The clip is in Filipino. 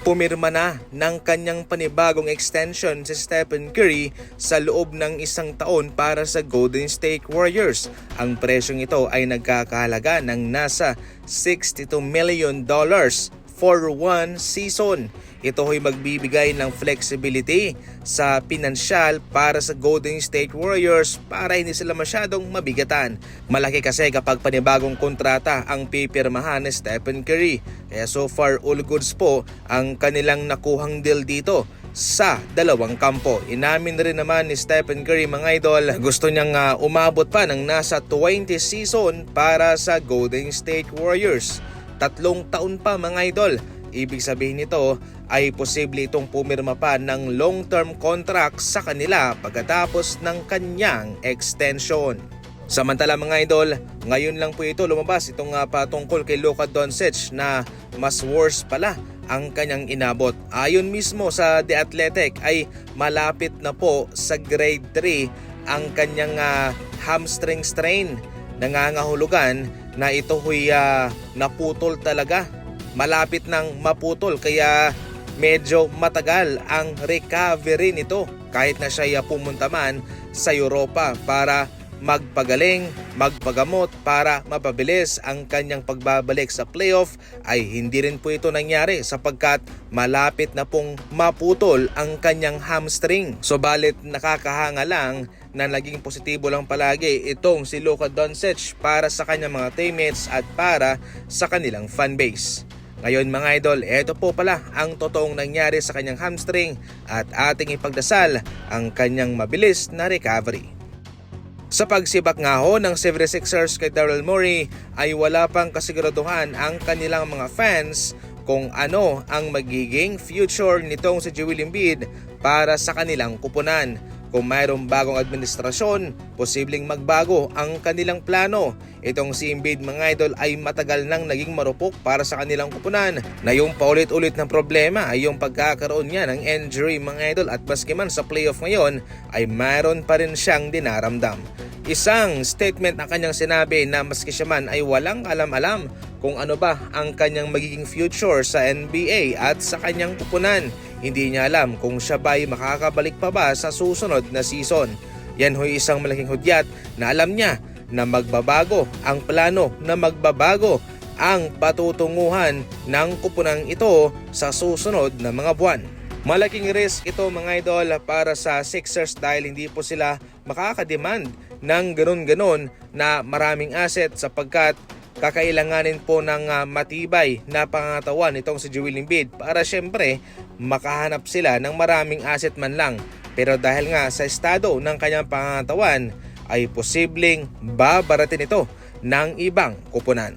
Pumirma na ng kanyang panibagong extension si Stephen Curry sa loob ng 1 taon para sa Golden State Warriors. Ang presyong ito ay nagkakahalaga ng nasa $62 million for 1 season. Ito ay magbibigay ng flexibility sa pinansyal para sa Golden State Warriors para hindi sila masyadong mabigatan. Malaki kasi kapag panibagong kontrata ang pipirmahan ni Stephen Curry. Kaya so far all goods po ang kanilang nakuhang deal dito sa dalawang kampo. Inamin rin naman ni Stephen Curry, mga idol, gusto niyang umabot pa ng nasa 20 season para sa Golden State Warriors. 3 taon pa, mga idol. Ibig sabihin nito ay posible itong pumirma pa ng long-term contract sa kanila pagkatapos ng kanyang extension. Samantala, mga idol, ngayon lang po ito lumabas itong patungkol kay Luka Doncic na mas worse pala ang kanyang inabot. Ayon mismo sa The Athletic ay malapit na po sa grade 3 ang kanyang hamstring strain. Nangangahulugan na ito huy naputol talaga. Malapit nang maputol kaya medyo matagal ang recovery nito kahit na siya pumunta man sa Europa para magpagaling, magpagamot para mapabilis ang kanyang pagbabalik sa playoff ay hindi rin po ito nangyari sapagkat malapit na pong maputol ang kanyang hamstring. Subalit nakakahanga lang na naging positibo lang palagi itong si Luka Doncic para sa kanyang mga teammates at para sa kanilang fanbase. Ngayon, mga idol, ito po pala ang totoong nangyari sa kanyang hamstring at ating ipagdasal ang kanyang mabilis na recovery. Sa pagsibak nga ho ng 76ers kay Daryl Morey ay wala pang kasiguraduhan ang kanilang mga fans kung ano ang magiging future nitong si Joel Embiid para sa kanilang kupunan. Kung mayroong bagong administrasyon, posibleng magbago ang kanilang plano. Itong si Embiid, mga idol, ay matagal nang naging marupok para sa kanilang kupunan na yung paulit-ulit ng problema ay yung pagkakaroon niya ng injury, mga idol, at maski man sa playoff ngayon ay mayroon pa rin siyang dinaramdam. Isang statement na kanyang sinabi na maski siya man ay walang alam-alam kung ano ba ang kanyang magiging future sa NBA at sa kanyang kupunan. Hindi niya alam kung siya ba ay makakabalik pa ba sa susunod na season. Yan ho'y isang malaking hudyat na alam niya na magbabago ang plano, na magbabago ang patutunguhan ng kupunang ito sa susunod na mga buwan. Malaking risk ito, mga idol, para sa Sixers dahil hindi po sila makakademand ng ganun-ganon na maraming asset sapagkat kakailanganin po ng matibay na pangatawan itong si Joel Embiid para syempre makahanap sila ng maraming asset man lang. Pero dahil nga sa estado ng kanyang pangatawan ay posibleng babaratin ito ng ibang kupunan.